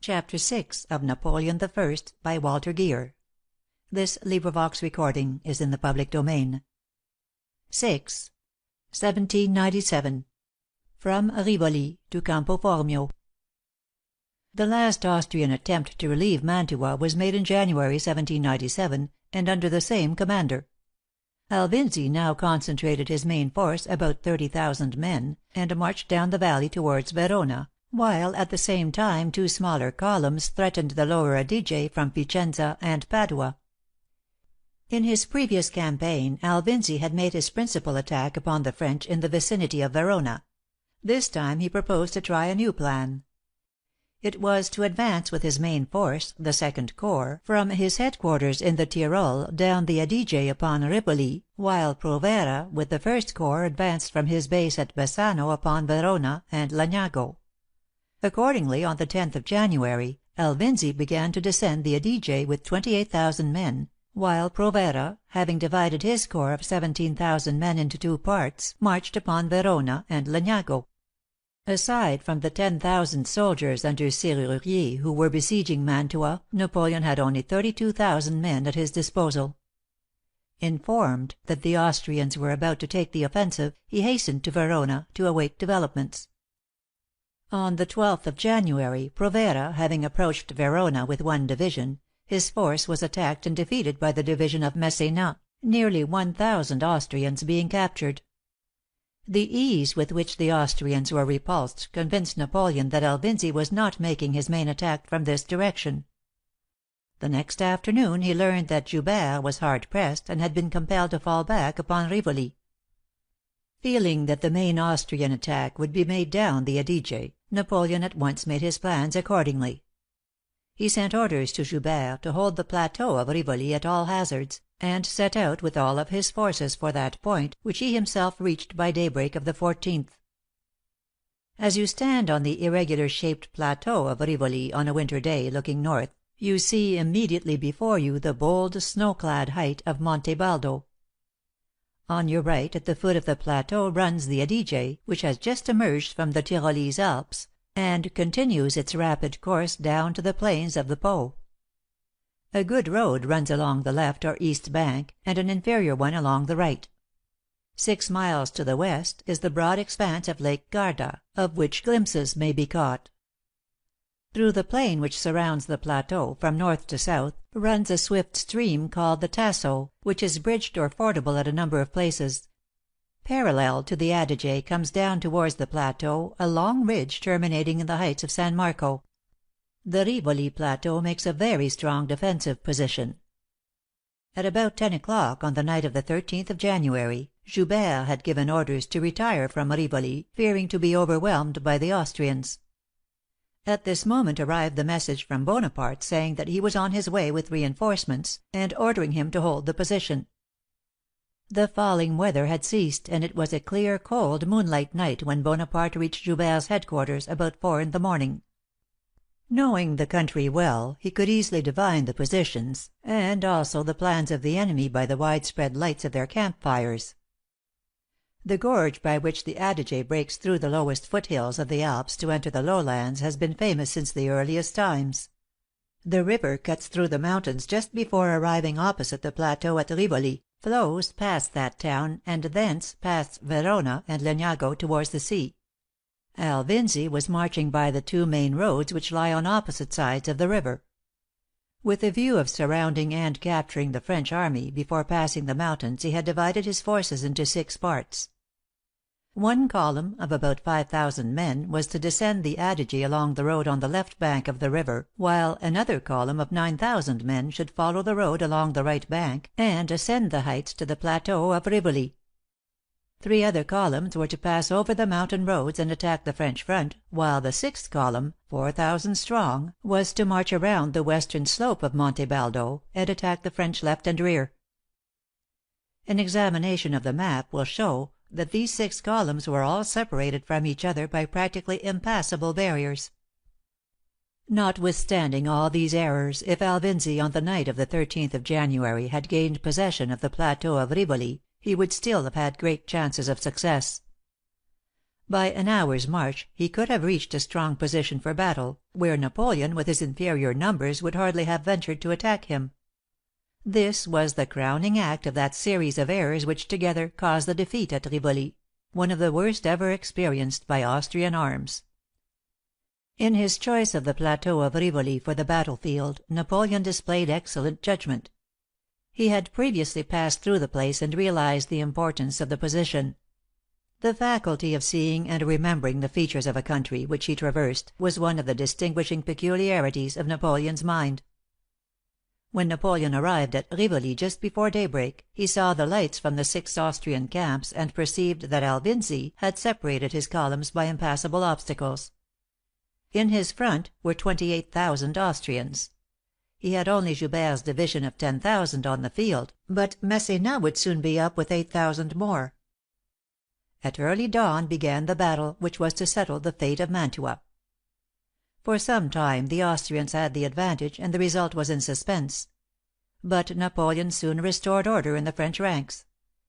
CHAPTER VI of Napoleon I by Walter Geer. This recording is in the public domain. 6. 1797. From Rivoli to Campo Formio. The last Austrian attempt to relieve Mantua was made in January, 1797, and under the same commander. Alvinzi now concentrated his main force, about 30,000 men, and marched down the valley towards Verona, while at the same time two smaller columns threatened the lower Adige from Picenza and Padua. In his previous campaign Alvinzi had made his principal attack upon the French in the vicinity of Verona. This time he proposed to try a new plan. It was to advance with his main force, the Second Corps, from his headquarters in the Tyrol down the Adige upon Rivoli, while Provera with the First Corps advanced from his base at Bassano upon Verona and Lagnago. Accordingly, on the 10th of January, Alvinzi began to descend the Adige with 28,000 men, while Provera, having divided his corps of 17,000 men into two parts, marched upon Verona and Lagnago. Aside from the 10,000 soldiers under Serrurier who were besieging Mantua, Napoleon had only 32,000 men at his disposal. Informed that the Austrians were about to take the offensive, he hastened to Verona to await developments. On the 12th of January, Provera having approached Verona with one division, his force was attacked and defeated by the division of Masséna, nearly 1,000 Austrians being captured. The ease with which the Austrians were repulsed convinced Napoleon that Alvinzi was not making his main attack from this direction. The next afternoon he learned that Joubert was hard pressed and had been compelled to fall back upon Rivoli. Feeling that the main Austrian attack would be made down the Adige, Napoleon at once made his plans accordingly. He sent orders to Joubert to hold the plateau of Rivoli at all hazards, and set out with all of his forces for that point, which he himself reached by daybreak of the 14th. As you stand on the irregular shaped plateau of Rivoli on a winter day looking north, you see immediately before you the bold snow-clad height of Monte Baldo. On your right at the foot of the plateau runs the Adige, which has just emerged from the Tyrolese Alps, and continues its rapid course down to the plains of the Po. A good road runs along the left or east bank, and an inferior one along the right. 6 miles to the west is the broad expanse of Lake Garda, of which glimpses may be caught. Through the plain which surrounds the plateau, from north to south, runs a swift stream called the Tasso, which is bridged or fordable at a number of places. Parallel to the Adige comes down towards the plateau a long ridge terminating in the heights of San Marco. The Rivoli plateau makes a very strong defensive position. At about 10 o'clock on the night of the 13th of January, Joubert had given orders to retire from Rivoli, fearing to be overwhelmed by the Austrians. At this moment arrived the message from Bonaparte saying that he was on his way with reinforcements, and ordering him to hold the position. The falling weather had ceased, and it was a clear, cold, moonlight night when Bonaparte reached Joubert's headquarters about 4 in the morning. Knowing the country well, he could easily divine the positions, and also the plans of the enemy by the widespread lights of their camp fires. The gorge by which the Adige breaks through the lowest foothills of the Alps to enter the lowlands has been famous since the earliest times. The river cuts through the mountains just before arriving opposite the plateau at Rivoli, flows past that town, and thence past Verona and Lagnago towards the sea. Alvinzi was marching by the two main roads which lie on opposite sides of the river. With a view of surrounding and capturing the French army before passing the mountains, he had divided his forces into 6 parts. One column, of about 5,000 men, was to descend the Adige along the road on the left bank of the river, while another column of 9,000 men should follow the road along the right bank, and ascend the heights to the plateau of Rivoli. 3 other columns were to pass over the mountain roads and attack the French front, while the 6th column, 4,000 strong, was to march around the western slope of Monte Baldo, and attack the French left and rear. An examination of the map will show that these 6 columns were all separated from each other by practically impassable barriers. Notwithstanding all these errors, if Alvinzi on the night of the 13th of January had gained possession of the plateau of Rivoli, he would still have had great chances of success. By an hour's march he could have reached a strong position for battle, where Napoleon with his inferior numbers would hardly have ventured to attack him. This was the crowning act of that series of errors which together caused the defeat at Rivoli, one of the worst ever experienced by Austrian arms. In his choice of the plateau of Rivoli for the battlefield, Napoleon displayed excellent judgment. He had previously passed through the place and realized the importance of the position. The faculty of seeing and remembering the features of a country which he traversed was one of the distinguishing peculiarities of Napoleon's mind. When Napoleon arrived at Rivoli just before daybreak, he saw the lights from the 6 Austrian camps and perceived that Alvinzi had separated his columns by impassable obstacles. In his front were 28,000 Austrians. He had only Joubert's division of 10,000 on the field, but Massena would soon be up with 8,000 more. At early dawn began the battle which was to settle the fate of Mantua. For some time the Austrians had the advantage, and the result was in suspense. But Napoleon soon restored order in the French ranks.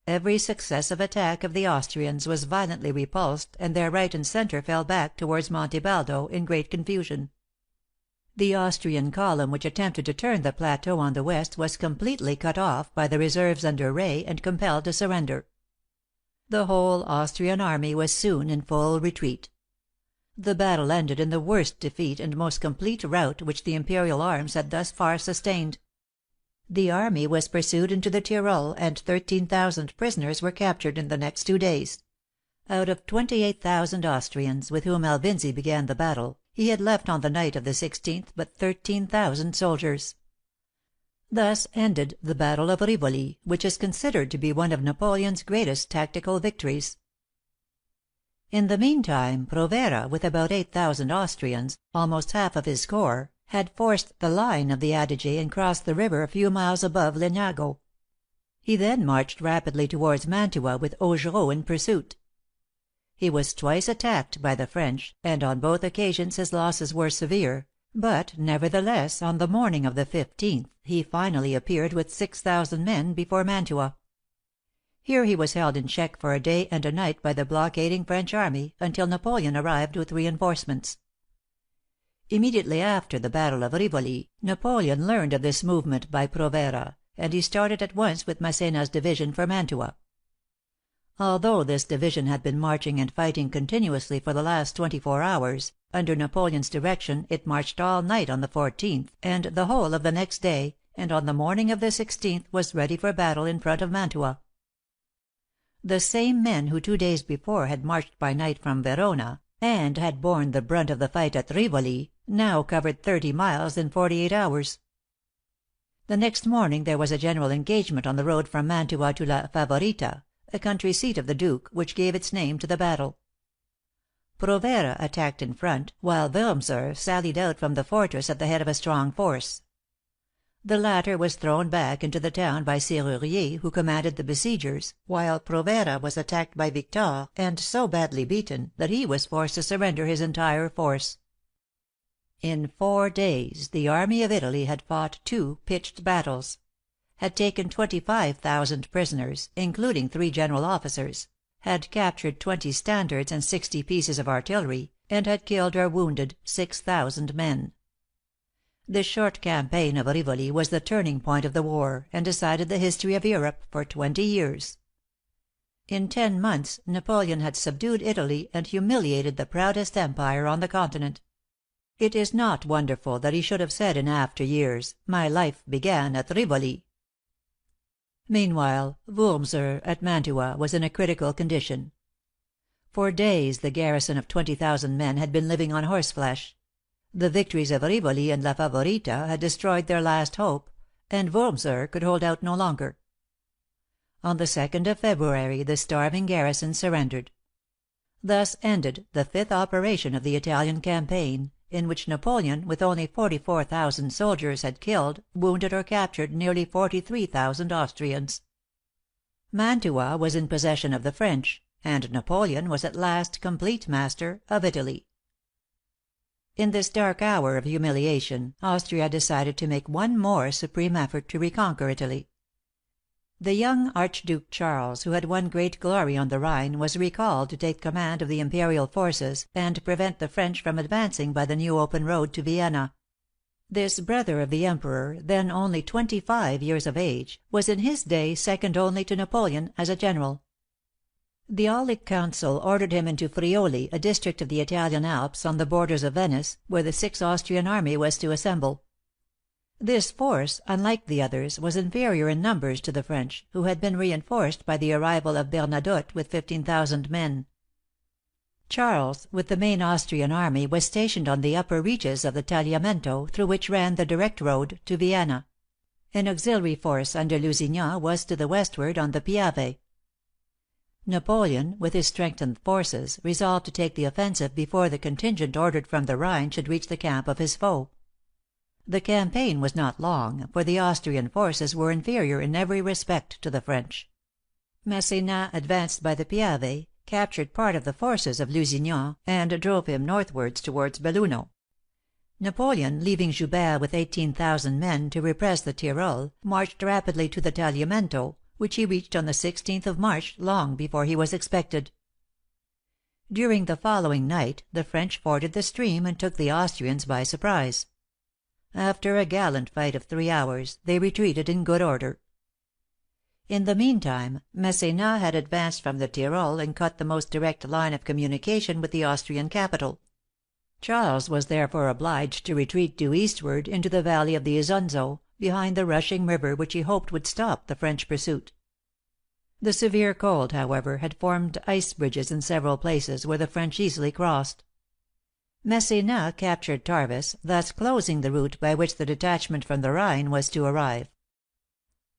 Every successive attack of the Austrians was violently repulsed, and their right and centre fell back towards Monte Baldo in great confusion. The Austrian column which attempted to turn the plateau on the west was completely cut off by the reserves under Ray, and compelled to surrender. The whole Austrian army was soon in full retreat. The battle ended in the worst defeat and most complete rout which the imperial arms had thus far sustained. The army was pursued into the Tyrol, and 13,000 prisoners were captured in the next 2 days. Out of 28,000 Austrians, with whom Alvinzi began the battle, he had left on the night of the 16th but 13,000 soldiers. Thus ended the battle of Rivoli, which is considered to be one of Napoleon's greatest tactical victories. In the meantime, Provera, with about 8,000 Austrians, almost half of his corps, had forced the line of the Adige and crossed the river a few miles above Legnago. He then marched rapidly towards Mantua with Augereau in pursuit. He was twice attacked by the French, and on both occasions his losses were severe, but nevertheless on the morning of the 15th he finally appeared with 6,000 men before Mantua. Here he was held in check for a day and a night by the blockading French army, until Napoleon arrived with reinforcements. Immediately after the battle of Rivoli, Napoleon learned of this movement by Provera, and he started at once with Massena's division for Mantua. Although this division had been marching and fighting continuously for the last 24 hours, under Napoleon's direction it marched all night on the 14th, and the whole of the next day, and on the morning of the 16th was ready for battle in front of Mantua. The same men who 2 days before had marched by night from Verona, and had borne the brunt of the fight at Rivoli, now covered 30 miles in 48 hours. The next morning there was a general engagement on the road from Mantua to La Favorita, a country seat of the Duke, which gave its name to the battle. Provera attacked in front, while Wurmser sallied out from the fortress at the head of a strong force. The latter was thrown back into the town by Serrurier, who commanded the besiegers, while Provera was attacked by Victor, and so badly beaten that he was forced to surrender his entire force. In 4 days the army of Italy had fought 2 pitched battles; had taken 25,000 prisoners, including 3 general officers; had captured 20 standards and 60 pieces of artillery, and had killed or wounded 6,000 men. The short campaign of Rivoli was the turning point of the war, and decided the history of Europe for 20 years. In 10 months Napoleon had subdued Italy and humiliated the proudest empire on the continent. It is not wonderful that he should have said in after years, "My life began at Rivoli." Meanwhile, Wurmser at Mantua was in a critical condition. For days the garrison of 20,000 men had been living on horseflesh. The victories of Rivoli and La Favorita had destroyed their last hope, and Wurmser could hold out no longer. On the 2nd of February the starving garrison surrendered. Thus ended the 5th operation of the Italian campaign, in which Napoleon, with only 44,000 soldiers, had killed, wounded or captured nearly 43,000 Austrians. Mantua was in possession of the French, and Napoleon was at last complete master of Italy. In this dark hour of humiliation, Austria decided to make one more supreme effort to reconquer Italy. The young Archduke Charles, who had won great glory on the Rhine, was recalled to take command of the imperial forces, and prevent the French from advancing by the new open road to Vienna. This brother of the Emperor, then only 25 years of age, was in his day second only to Napoleon as a general. The Aulic Council ordered him into Friuli, a district of the Italian Alps on the borders of Venice, where the 6th Austrian army was to assemble. This force, unlike the others, was inferior in numbers to the French, who had been reinforced by the arrival of Bernadotte with 15,000 men. Charles, with the main Austrian army, was stationed on the upper reaches of the Tagliamento, through which ran the direct road to Vienna. An auxiliary force under Lusignan was to the westward on the Piave. Napoleon, with his strengthened forces, resolved to take the offensive before the contingent ordered from the Rhine should reach the camp of his foe. The campaign was not long, for the Austrian forces were inferior in every respect to the French. Masséna advanced by the Piave, captured part of the forces of Lusignan, and drove him northwards towards Belluno. Napoleon, leaving Joubert with 18,000 men to repress the Tyrol, marched rapidly to the Tagliamento, which he reached on the 16th of March, long before he was expected. During the following night the French forded the stream and took the Austrians by surprise. After a gallant fight of 3 hours, they retreated in good order. In the meantime, Masséna had advanced from the Tyrol and cut the most direct line of communication with the Austrian capital. Charles was therefore obliged to retreat due eastward into the valley of the Isonzo, behind the rushing river which he hoped would stop the French pursuit. The severe cold, however, had formed ice bridges in several places where the French easily crossed. Masséna captured Tarvis, thus closing the route by which the detachment from the Rhine was to arrive.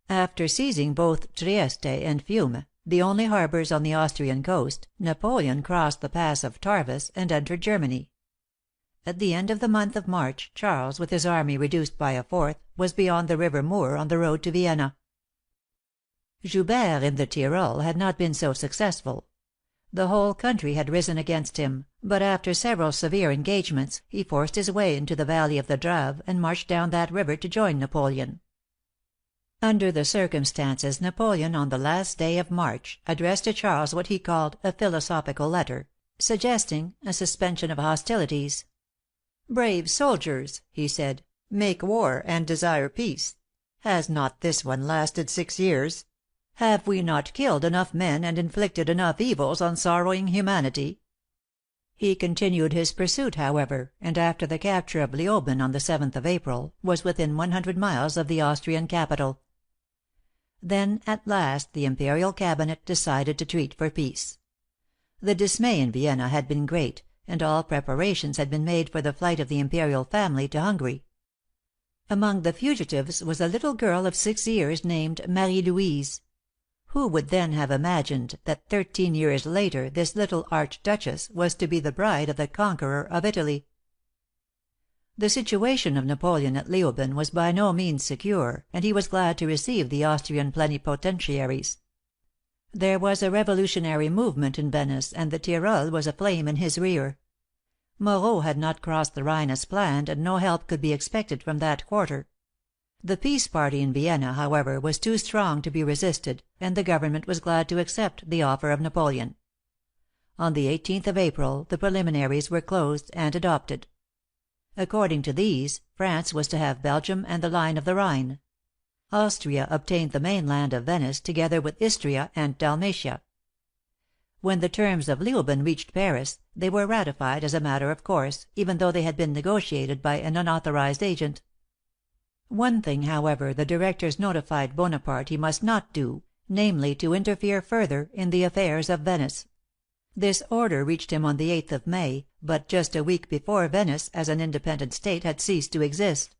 After seizing both Trieste and Fiume, the only harbors on the Austrian coast, Napoleon crossed the pass of Tarvis and entered Germany. At the end of the month of March, Charles, with his army reduced by a fourth, was beyond the river Mur on the road to Vienna. Joubert in the Tyrol had not been so successful. The whole country had risen against him, but after several severe engagements, he forced his way into the valley of the Drave, and marched down that river to join Napoleon. Under the circumstances, Napoleon, on the last day of March, addressed to Charles what he called a philosophical letter, suggesting a suspension of hostilities. "Brave soldiers," he said, "make war and desire peace. Has not this one lasted 6 years? Have we not killed enough men and inflicted enough evils on sorrowing humanity?" He continued his pursuit, however, and after the capture of Leoben on the 7th of April, was within 100 miles of the Austrian capital. Then at last the Imperial Cabinet decided to treat for peace. The dismay in Vienna had been great, and all preparations had been made for the flight of the Imperial family to Hungary. Among the fugitives was a little girl of 6 years named Marie Louise. Who would then have imagined that 13 years later this little archduchess was to be the bride of the conqueror of Italy? The situation of Napoleon at Leoben was by no means secure, and he was glad to receive the Austrian plenipotentiaries. There was a revolutionary movement in Venice, and the Tyrol was aflame in his rear. Moreau had not crossed the Rhine as planned, and no help could be expected from that quarter. The peace party in Vienna, however, was too strong to be resisted, and the government was glad to accept the offer of Napoleon. On the 18th of April the preliminaries were closed and adopted. According to these, France was to have Belgium and the line of the Rhine. Austria obtained the mainland of Venice, together with Istria and Dalmatia. When the terms of Leoben reached Paris, they were ratified as a matter of course, even though they had been negotiated by an unauthorized agent. One thing, however, the directors notified Bonaparte he must not do, namely to interfere further in the affairs of Venice. This order reached him on the 8th of May, but just a week before Venice, as an independent state, had ceased to exist.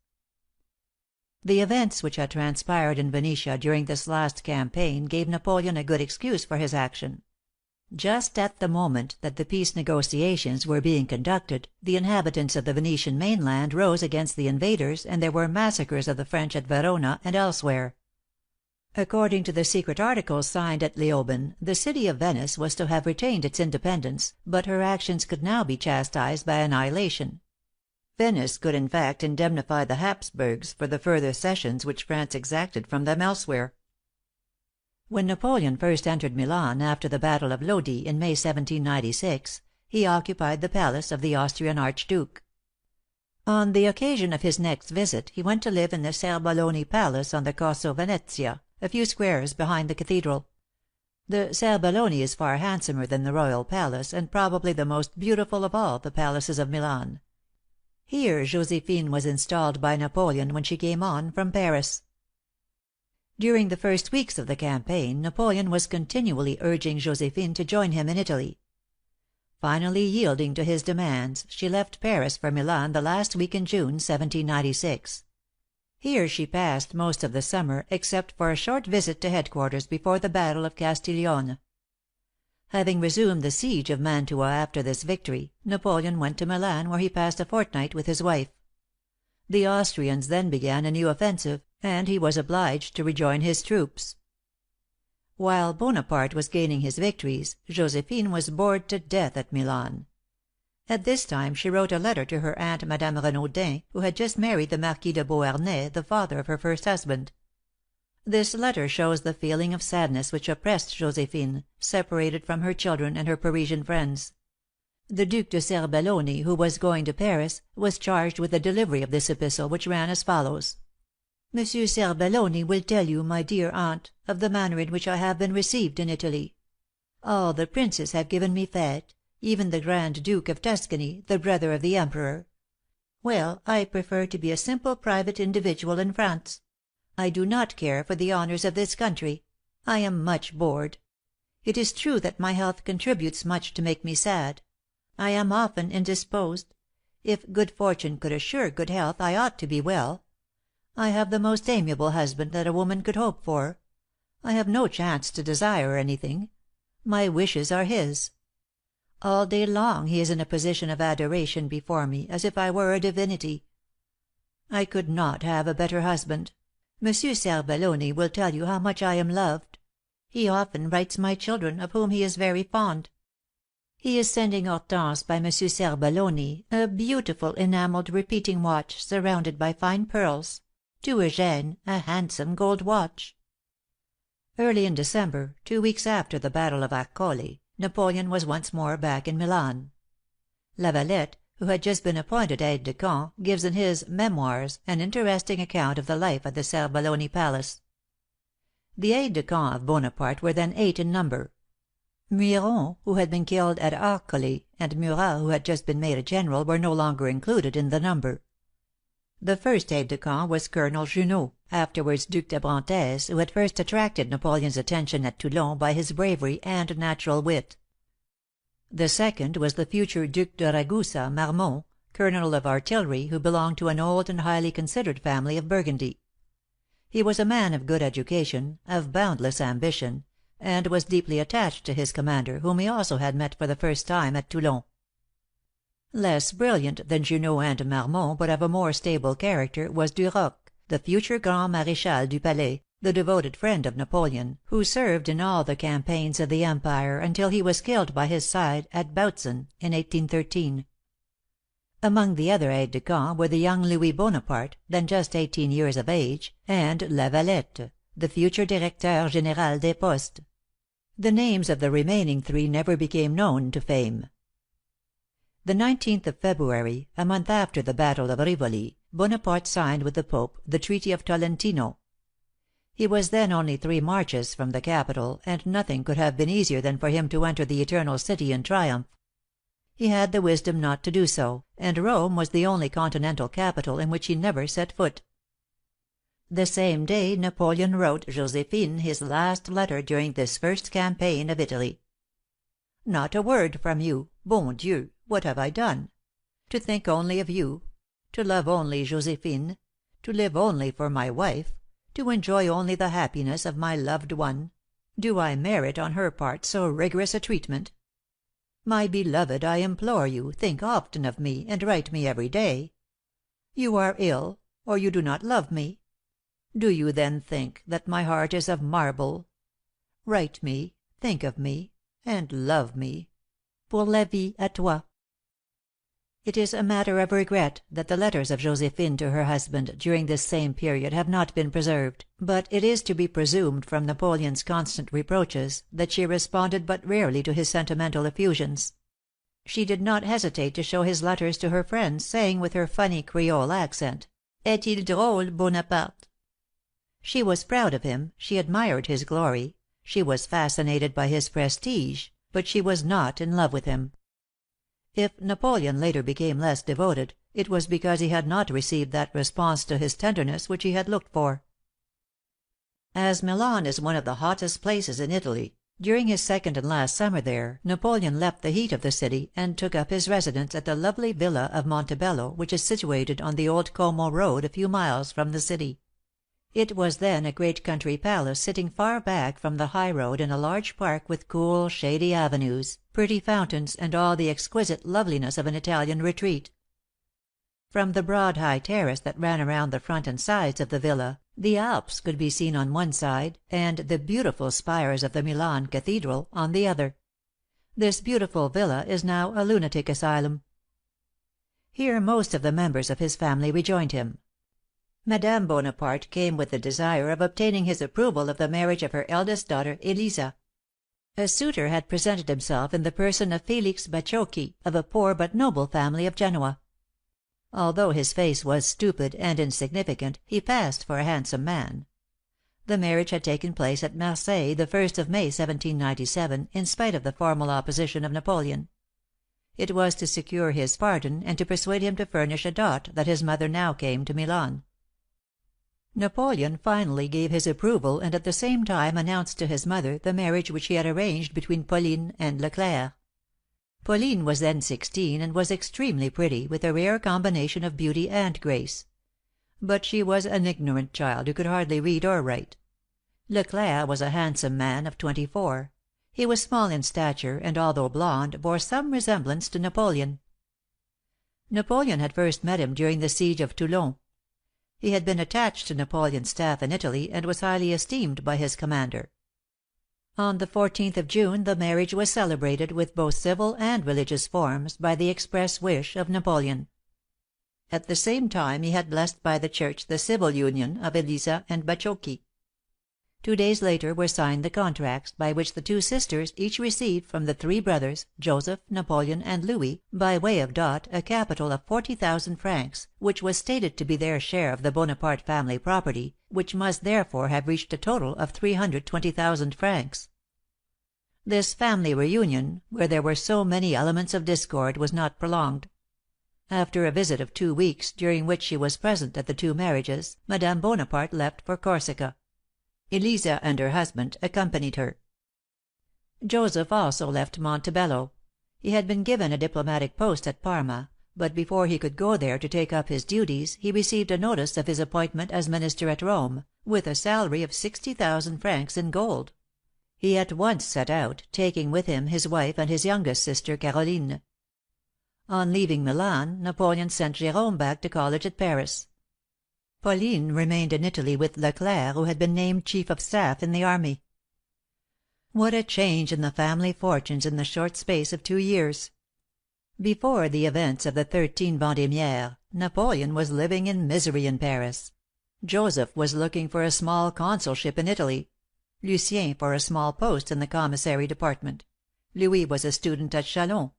The events which had transpired in Venetia during this last campaign gave Napoleon a good excuse for his action. Just at the moment that the peace negotiations were being conducted, the inhabitants of the Venetian mainland rose against the invaders, and there were massacres of the French at Verona and elsewhere. According to the secret articles signed at Leoben, the city of Venice was to have retained its independence, but her actions could now be chastised by annihilation. Venice could in fact indemnify the Hapsburgs for the further cessions which France exacted from them elsewhere. When Napoleon first entered Milan after the battle of Lodi in May 1796, he occupied the palace of the Austrian Archduke. On the occasion of his next visit he went to live in the Serbelloni Palace on the Corso Venezia, a few squares behind the cathedral. The Serbelloni is far handsomer than the royal palace, and probably the most beautiful of all the palaces of Milan. Here Josephine was installed by Napoleon when she came on from Paris. During the first weeks of the campaign, Napoleon was continually urging Josephine to join him in Italy. Finally yielding to his demands, she left Paris for Milan the last week in June, 1796. Here she passed most of the summer, except for a short visit to headquarters before the battle of Castiglione. Having resumed the siege of Mantua after this victory, Napoleon went to Milan, where he passed a fortnight with his wife. The Austrians then began a new offensive, and he was obliged to rejoin his troops. While Bonaparte was gaining his victories, Josephine was bored to death at Milan. At this time she wrote a letter to her aunt Madame Renaudin, who had just married the Marquis de Beauharnais, the father of her first husband. This letter shows the feeling of sadness which oppressed Josephine, separated from her children and her Parisian friends. The Duc de Serbelloni, who was going to Paris, was charged with the delivery of this epistle, which ran as follows: "Monsieur Serbelloni will tell you, my dear aunt, of the manner in which I have been received in Italy. All the princes have given me fête, even the Grand Duke of Tuscany, the brother of the Emperor. Well, I prefer to be a simple private individual in France. I do not care for the honors of this country. I am much bored. It is true that my health contributes much to make me sad. I am often indisposed. If good fortune could assure good health, I ought to be well. I have the most amiable husband that a woman could hope for. I have no chance to desire anything. My wishes are his. All day long he is in a position of adoration before me, as if I were a divinity. I could not have a better husband. Monsieur Serbelloni will tell you how much I am loved. He often writes my children, of whom he is very fond. He is sending Hortense by Monsieur Serbelloni a beautiful enamelled repeating watch surrounded by fine pearls; to Eugène a handsome gold watch." Early in December, 2 weeks after the battle of Arcole, Napoleon was once more back in Milan. Lavalette, who had just been appointed aide de camp, gives in his "Memoirs" an interesting account of the life at the Serbelloni Palace. The aides de camp of Bonaparte were then 8 in number. Miron, who had been killed at Arcole, and Murat, who had just been made a general, were no longer included in the number. The first aide de camp was Colonel Junot, afterwards Duc d'Abrantès, who had first attracted Napoleon's attention at Toulon by his bravery and natural wit. The second was the future Duc de Ragusa Marmont, colonel of artillery, who belonged to an old and highly considered family of Burgundy. He was a man of good education, of boundless ambition, and was deeply attached to his commander, whom he also had met for the first time at Toulon. Less brilliant than Junot and Marmont, but of a more stable character, was Duroc, the future Grand Maréchal du Palais, the devoted friend of Napoleon, who served in all the campaigns of the Empire until he was killed by his side at Bautzen in 1813. Among the other aides de camp were the young Louis Bonaparte, then just 18 years of age, and Lavalette, the future Directeur Général des Postes. The names of the remaining 3 never became known to fame. The 19th of February, a month after the battle of Rivoli, Bonaparte signed with the Pope the Treaty of Tolentino. He was then only 3 marches from the capital, and nothing could have been easier than for him to enter the Eternal City in triumph. He had the wisdom not to do so, and Rome was the only continental capital in which he never set foot. The same day Napoleon wrote Josephine his last letter during this first campaign of Italy. "Not a word from you! Bon Dieu! What have I done? To think only of you, to love only Josephine, to live only for my wife, to enjoy only the happiness of my loved one, do I merit on her part so rigorous a treatment? My beloved, I implore you, think often of me, and write me every day. You are ill, or you do not love me. Do you then think that my heart is of marble? Write me, think of me, and love me. Pour la vie à toi." It is a matter of regret that the letters of Josephine to her husband during this same period have not been preserved, but it is to be presumed from Napoleon's constant reproaches, that she responded but rarely to his sentimental effusions. She did not hesitate to show his letters to her friends, saying with her funny Creole accent, "Est-il drôle, Bonaparte?" She was proud of him, she admired his glory, she was fascinated by his prestige, but she was not in love with him. If Napoleon later became less devoted, it was because he had not received that response to his tenderness which he had looked for. As Milan is one of the hottest places in Italy, during his second and last summer there, Napoleon left the heat of the city, and took up his residence at the lovely villa of Montebello, which is situated on the old Como road a few miles from the city. It was then a great country palace sitting far back from the high road in a large park with cool, shady avenues, pretty fountains, and all the exquisite loveliness of an Italian retreat. From the broad high terrace that ran around the front and sides of the villa, the Alps could be seen on one side, and the beautiful spires of the Milan Cathedral on the other. This beautiful villa is now a lunatic asylum. Here most of the members of his family rejoined him. Madame Bonaparte came with the desire of obtaining his approval of the marriage of her eldest daughter, Elisa. A suitor had presented himself in the person of Felix Bacciochi, of a poor but noble family of Genoa. Although his face was stupid and insignificant, he passed for a handsome man. The marriage had taken place at Marseilles the 1st of May, 1797, in spite of the formal opposition of Napoleon. It was to secure his pardon, and to persuade him to furnish a dot, that his mother now came to Milan. Napoleon finally gave his approval, and at the same time announced to his mother the marriage which he had arranged between Pauline and Leclerc. Pauline was then 16, and was extremely pretty, with a rare combination of beauty and grace. But she was an ignorant child who could hardly read or write. Leclerc was a handsome man of 24. He was small in stature, and although blond, bore some resemblance to Napoleon. Napoleon had first met him during the siege of Toulon. He had been attached to Napoleon's staff in Italy, and was highly esteemed by his commander. On the 14th of June the marriage was celebrated, with both civil and religious forms, by the express wish of Napoleon. At the same time he had blessed by the Church the civil union of Elisa and Bacciochi. 2 days later were signed the contracts, by which the two sisters each received from the three brothers, Joseph, Napoleon, and Louis, by way of dot, a capital of 40,000 francs, which was stated to be their share of the Bonaparte family property, which must therefore have reached a total of 320,000 francs. This family reunion, where there were so many elements of discord, was not prolonged. After a visit of 2 weeks, during which she was present at the two marriages, Madame Bonaparte left for Corsica. Elisa and her husband accompanied her. Joseph also left Montebello. He had been given a diplomatic post at Parma, but before he could go there to take up his duties, he received a notice of his appointment as minister at Rome, with a salary of 60,000 francs in gold. He at once set out, taking with him his wife and his youngest sister, Caroline. On leaving Milan, Napoleon sent Jérôme back to college at Paris. Pauline remained in Italy with Leclerc, who had been named chief of staff in the army. What a change in the family fortunes in the short space of 2 years! Before the events of the 13 Vendémiaire, Napoleon was living in misery in Paris. Joseph was looking for a small consulship in Italy; Lucien for a small post in the commissary department; Louis was a student at Chalons.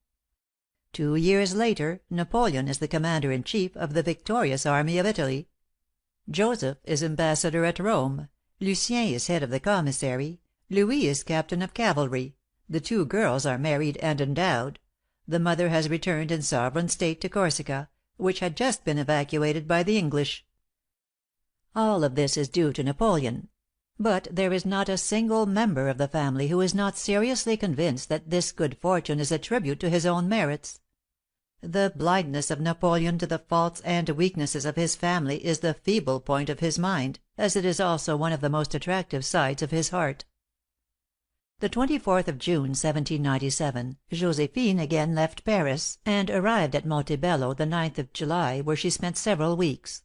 2 years later, Napoleon is the commander-in-chief of the victorious army of Italy. Joseph is ambassador at Rome; Lucien is head of the commissary; Louis is captain of cavalry; the 2 girls are married and endowed; the mother has returned in sovereign state to Corsica, which had just been evacuated by the English. All of this is due to Napoleon; but there is not a single member of the family who is not seriously convinced that this good fortune is a tribute to his own merits. The blindness of Napoleon to the faults and weaknesses of his family is the feeble point of his mind, as it is also one of the most attractive sides of his heart. The 24th of June, 1797, Josephine again left Paris, and arrived at Montebello the 9th of July, where she spent several weeks.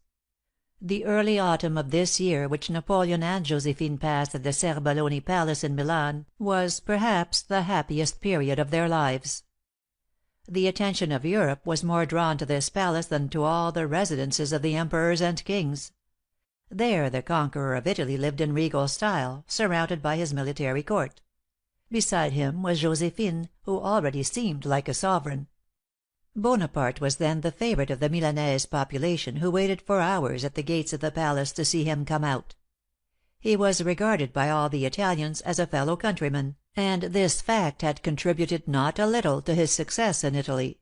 The early autumn of this year, which Napoleon and Josephine passed at the Serbelloni Palace in Milan, was perhaps the happiest period of their lives. the attention of Europe was more drawn to this palace than to all the residences of the emperors and kings. There the conqueror of Italy lived in regal style, surrounded by his military court. Beside him was Josephine, who already seemed like a sovereign. Bonaparte was then the favorite of the Milanese population, who waited for hours at the gates of the palace to see him come out. He was regarded by all the Italians as a fellow countryman, and this fact had contributed not a little to his success in Italy.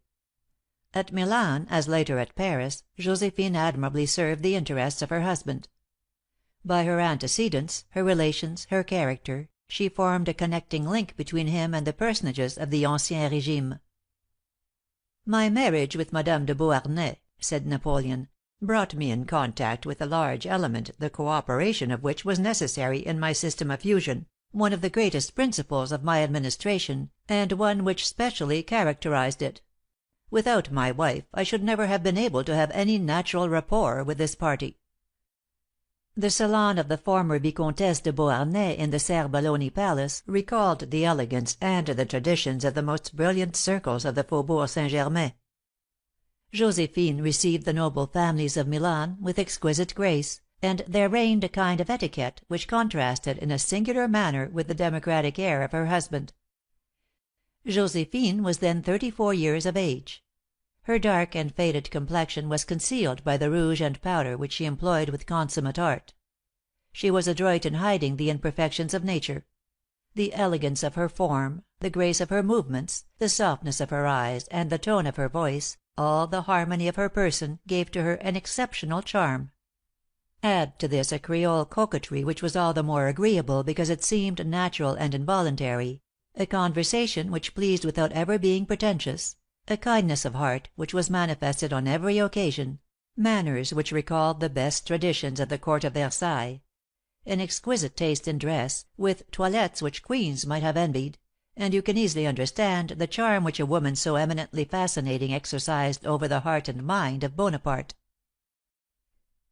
At Milan, as later at Paris, Josephine admirably served the interests of her husband. By her antecedents, her relations, her character, she formed a connecting link between him and the personages of the Ancien Regime. "My marriage with Madame de Beauharnais," said Napoleon, "brought me in contact with a large element the cooperation of which was necessary in my system of fusion, one of the greatest principles of my administration, and one which specially characterized it. Without my wife I should never have been able to have any natural rapport with this party." The salon of the former Vicomtesse de Beauharnais in the Serbelloni Palace recalled the elegance and the traditions of the most brilliant circles of the Faubourg St. Germain. Josephine received the noble families of Milan with exquisite grace, and there reigned a kind of etiquette which contrasted in a singular manner with the democratic air of her husband. Josephine was then 34 years of age. Her dark and faded complexion was concealed by the rouge and powder which she employed with consummate art. She was adroit in hiding the imperfections of nature. The elegance of her form, the grace of her movements, the softness of her eyes, and the tone of her voice, all the harmony of her person, gave to her an exceptional charm. Add to this a Creole coquetry which was all the more agreeable because it seemed natural and involuntary, a conversation which pleased without ever being pretentious, a kindness of heart which was manifested on every occasion, manners which recalled the best traditions of the court of Versailles, an exquisite taste in dress, with toilettes which queens might have envied, and you can easily understand the charm which a woman so eminently fascinating exercised over the heart and mind of Bonaparte.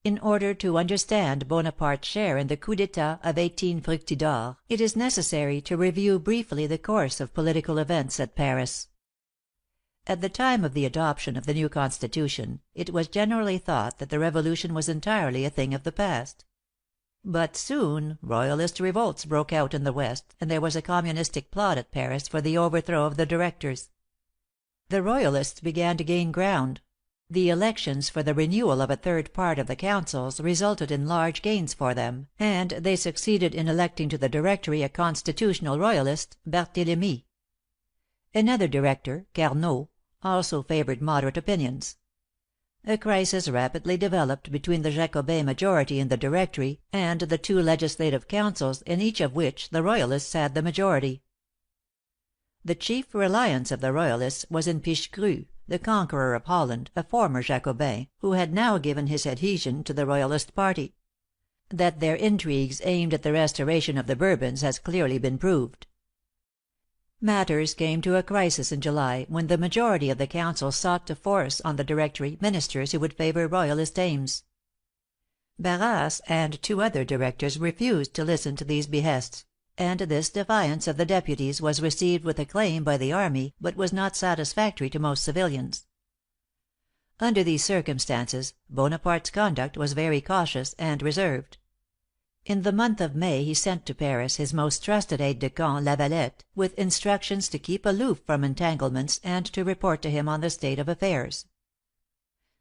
In order to understand Bonaparte's share in the coup d'état of 18 Fructidor, it is necessary to review briefly the course of political events at Paris. At the time of the adoption of the new Constitution, it was generally thought that the Revolution was entirely a thing of the past. But soon Royalist revolts broke out in the West, and there was a communistic plot at Paris for the overthrow of the Directors. The Royalists began to gain ground. The elections for the renewal of a third part of the councils resulted in large gains for them, and they succeeded in electing to the Directory a constitutional Royalist, Barthélemy. Another Director, Carnot, also favored moderate opinions. A crisis rapidly developed between the Jacobin majority in the Directory and the two legislative councils in each of which the Royalists had the majority. The chief reliance of the Royalists was in Pichegru, the conqueror of Holland, a former Jacobin, who had now given his adhesion to the Royalist party. That their intrigues aimed at the restoration of the Bourbons has clearly been proved. Matters came to a crisis in July, when the majority of the Council sought to force on the Directory ministers who would favor Royalist aims. Barras and two other directors refused to listen to these behests, and this defiance of the deputies was received with acclaim by the army, but was not satisfactory to most civilians. Under these circumstances, Bonaparte's conduct was very cautious and reserved. In the month of May he sent to Paris his most trusted aide de camp, Lavalette, with instructions to keep aloof from entanglements and to report to him on the state of affairs.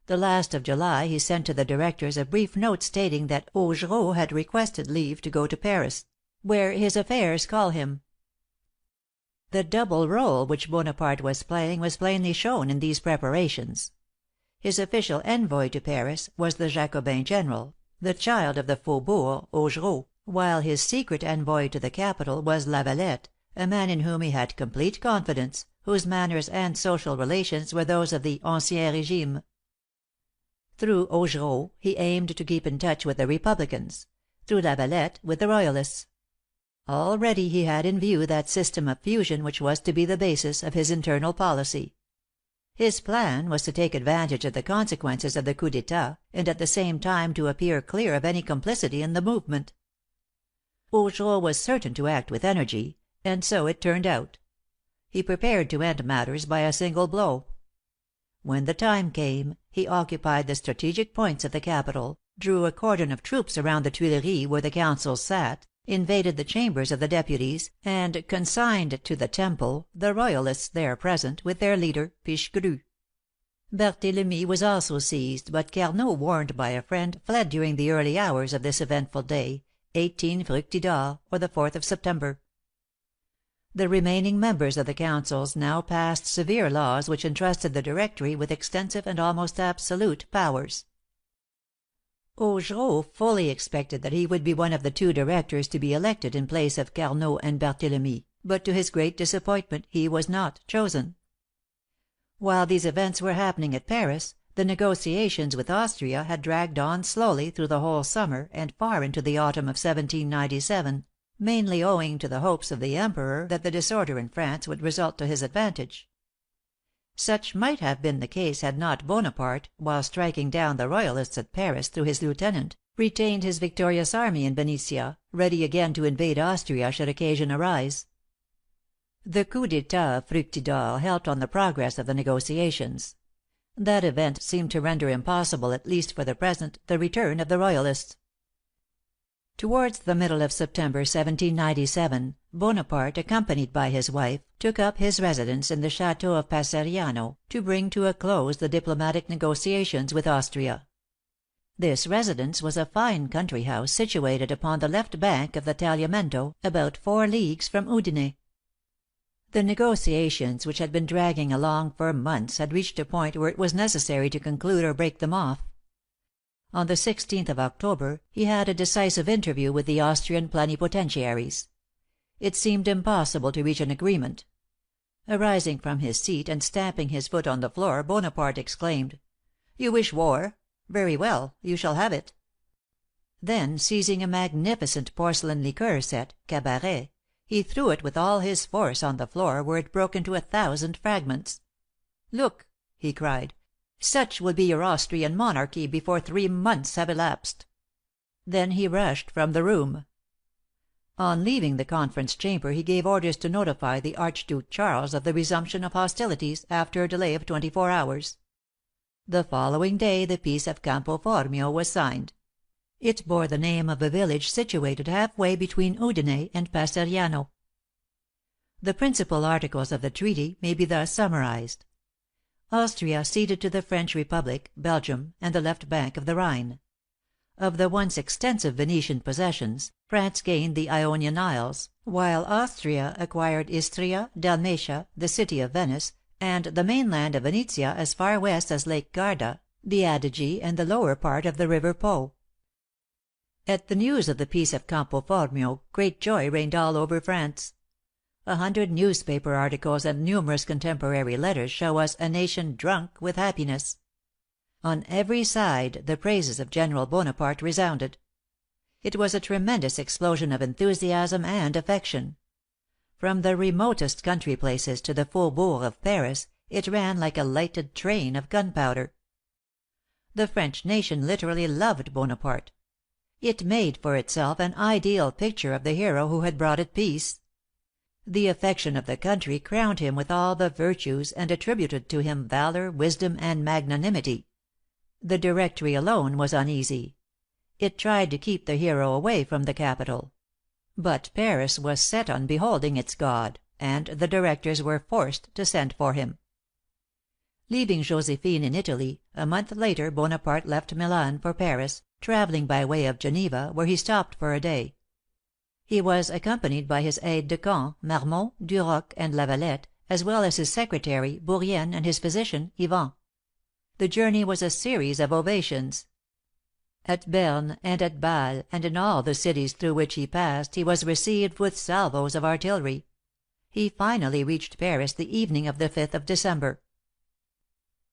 The last of July he sent to the directors a brief note stating that Augereau had requested leave to go to Paris, where his affairs call him. The double role which Bonaparte was playing was plainly shown in these preparations. His official envoy to Paris was the Jacobin general, the child of the Faubourg, Augereau, while his secret envoy to the capital was Lavalette, a man in whom he had complete confidence, whose manners and social relations were those of the Ancien Regime. Through Augereau he aimed to keep in touch with the Republicans; through Lavalette with the Royalists. Already he had in view that system of fusion which was to be the basis of his internal policy. His plan was to take advantage of the consequences of the coup d'état, and at the same time to appear clear of any complicity in the movement. Augereau was certain to act with energy, and so it turned out. He prepared to end matters by a single blow. When the time came, he occupied the strategic points of the capital, drew a cordon of troops around the Tuileries where the Councils sat, invaded the chambers of the deputies, and consigned to the Temple the Royalists there present, with their leader, Pichegru. Barthélemy was also seized, but Carnot, warned by a friend, fled during the early hours of this eventful day, 18 Fructidor, or the 4th of September. The remaining members of the Councils now passed severe laws which entrusted the Directory with extensive and almost absolute powers. Augereau fully expected that he would be one of the two directors to be elected in place of Carnot and Barthélemy, but to his great disappointment he was not chosen. While these events were happening at Paris, the negotiations with Austria had dragged on slowly through the whole summer and far into the autumn of 1797, mainly owing to the hopes of the Emperor that the disorder in France would result to his advantage. Such might have been the case had not Bonaparte, while striking down the Royalists at Paris through his lieutenant, retained his victorious army in Venetia, ready again to invade Austria should occasion arise. The coup d'état of Fructidor helped on the progress of the negotiations. That event seemed to render impossible, at least for the present, the return of the Royalists. Towards the middle of September, 1797, Bonaparte, accompanied by his wife, took up his residence in the Château of Passeriano, to bring to a close the diplomatic negotiations with Austria. This residence was a fine country house situated upon the left bank of the Tagliamento, about 4 leagues from Udine. The negotiations, which had been dragging along for months, had reached a point where it was necessary to conclude or break them off. On the 16th of October he had a decisive interview with the Austrian plenipotentiaries. It seemed impossible to reach an agreement. Arising from his seat and stamping his foot on the floor, Bonaparte exclaimed, "You wish war? Very well, you shall have it." Then, seizing a magnificent porcelain liqueur set, Cabaret, he threw it with all his force on the floor, where it broke into 1,000 fragments. "Look!" he cried. "Such will be your Austrian monarchy before 3 months have elapsed." Then he rushed from the room. On leaving the conference chamber he gave orders to notify the Archduke Charles of the resumption of hostilities, after a delay of 24 hours. The following day the peace of Campo Formio was signed. It bore the name of a village situated half way between Udine and Passeriano. The principal articles of the treaty may be thus summarized. Austria ceded to the French Republic Belgium and the left bank of the Rhine. Of the once extensive Venetian possessions, France gained the Ionian Isles, while Austria acquired Istria, Dalmatia, the city of Venice, and the mainland of Venetia as far west as Lake Garda, the Adige, and the lower part of the river Po. At the news of the peace of Campo Formio great joy reigned all over France. 100 newspaper articles and numerous contemporary letters show us a nation drunk with happiness. On every side the praises of General Bonaparte resounded. It was a tremendous explosion of enthusiasm and affection. From the remotest country places to the faubourgs of Paris it ran like a lighted train of gunpowder. The French nation literally loved Bonaparte. It made for itself an ideal picture of the hero who had brought it peace. The affection of the country crowned him with all the virtues, and attributed to him valor, wisdom, and magnanimity. The Directory alone was uneasy. It tried to keep the hero away from the capital. But Paris was set on beholding its god, and the directors were forced to send for him. Leaving Josephine in Italy, a month later Bonaparte left Milan for Paris, traveling by way of Geneva, where he stopped for a day. He was accompanied by his aides de camp, Marmont, Duroc, and Lavalette, as well as his secretary, Bourrienne, and his physician, Yvan. The journey was a series of ovations. At Berne, and at Bâle, and in all the cities through which he passed, he was received with salvos of artillery. He finally reached Paris the evening of the 5th of December.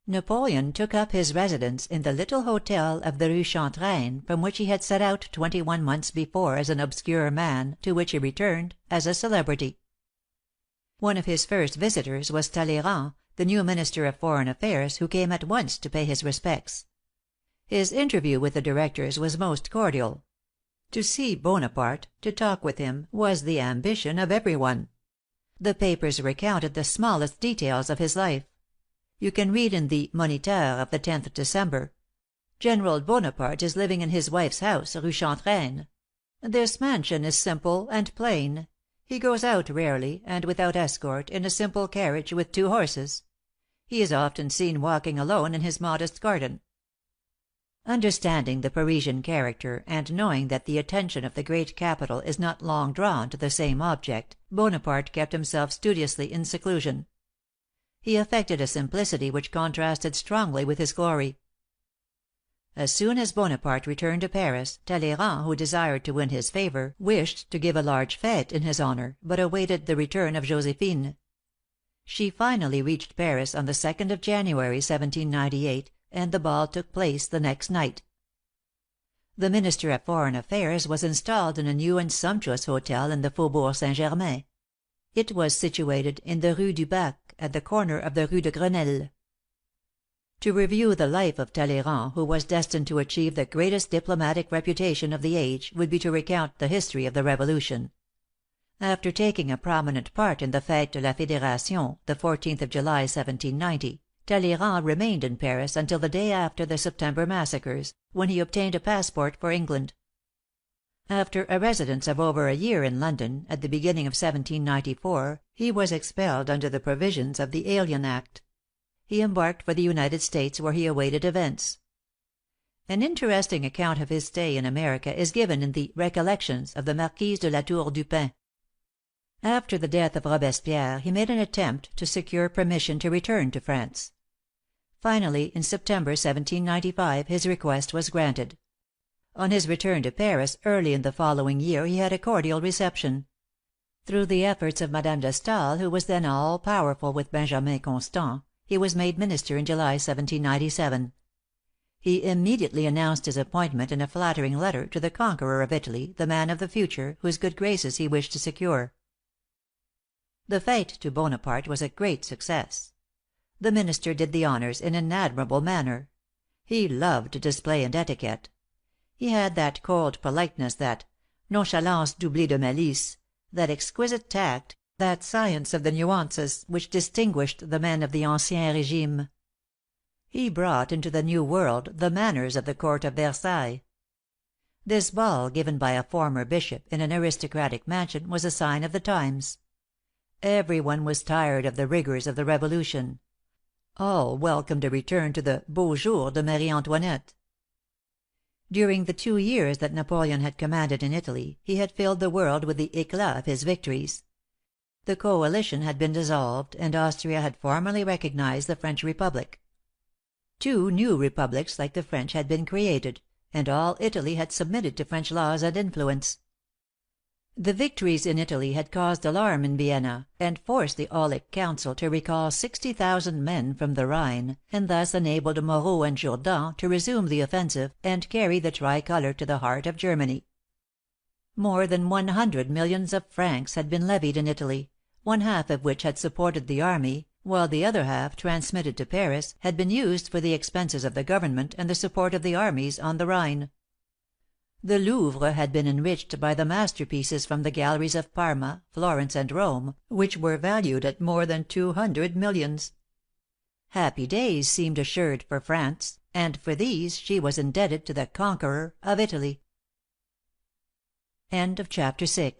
Napoleon took up his residence in the little hotel of the Rue Chantraine, from which he had set out 21 months before as an obscure man, to which he returned as a celebrity. One of his first visitors was Talleyrand, the new Minister of Foreign Affairs, who came at once to pay his respects. His interview with the directors was most cordial. To see Bonaparte, to talk with him, was the ambition of every one. The papers recounted the smallest details of his life. You can read in the Moniteur of the 10th December: "General Bonaparte is living in his wife's house, Rue Chantraine. This mansion is simple and plain. He goes out rarely, and without escort, in a simple carriage with 2 horses. He is often seen walking alone in his modest garden." Understanding the Parisian character, and knowing that the attention of the great capital is not long drawn to the same object, Bonaparte kept himself studiously in seclusion. He affected a simplicity which contrasted strongly with his glory. As soon as Bonaparte returned to Paris, Talleyrand, who desired to win his favor, wished to give a large fête in his honor, but awaited the return of Josephine. She finally reached Paris on the 2nd of January, 1798, and the ball took place the next night. The Minister of Foreign Affairs was installed in a new and sumptuous hotel in the Faubourg St. Germain. It was situated in the Rue du Bac, at the corner of the Rue de Grenelle. To review the life of Talleyrand, who was destined to achieve the greatest diplomatic reputation of the age, would be to recount the history of the Revolution. After taking a prominent part in the Fête de la Fédération, the 14th of July, 1790, Talleyrand remained in Paris until the day after the September massacres, when he obtained a passport for England. After a residence of over a year in London, at the beginning of 1794, he was expelled under the provisions of the Alien Act. He embarked for the United States, where he awaited events. An interesting account of his stay in America is given in the "Recollections" of the Marquise de la Tour du Pin. After the death of Robespierre, he made an attempt to secure permission to return to France. Finally, in September, 1795, his request was granted. On his return to Paris, early in the following year, he had a cordial reception. Through the efforts of Madame de Staël, who was then all powerful with Benjamin Constant, he was made minister in July, 1797. He immediately announced his appointment in a flattering letter to the conqueror of Italy, the man of the future, whose good graces he wished to secure. The fête to Bonaparte was a great success. The minister did the honors in an admirable manner. He loved display and etiquette. He had that cold politeness, that nonchalance doublée de malice, that exquisite tact, that science of the nuances, which distinguished the men of the Ancien Régime. He brought into the New World the manners of the court of Versailles. This ball, given by a former bishop, in an aristocratic mansion, was a sign of the times. Every one was tired of the rigors of the Revolution. All welcomed a return to the beaux jours de Marie Antoinette. During the 2 years that Napoleon had commanded in Italy, he had filled the world with the éclat of his victories. The coalition had been dissolved, and Austria had formally recognized the French Republic. 2 new republics like the French had been created, and all Italy had submitted to French laws and influence. The victories in Italy had caused alarm in Vienna, and forced the Aulic Council to recall 60,000 men from the Rhine, and thus enabled Moreau and Jourdan to resume the offensive, and carry the tricolor to the heart of Germany. More than 100 millions of francs had been levied in Italy, one half of which had supported the army, while the other half, transmitted to Paris, had been used for the expenses of the government and the support of the armies on the Rhine. The Louvre had been enriched by the masterpieces from the galleries of Parma, Florence, and Rome, which were valued at more than 200 millions. Happy days seemed assured for France, and for these she was indebted to the conqueror of Italy. Chapter VII.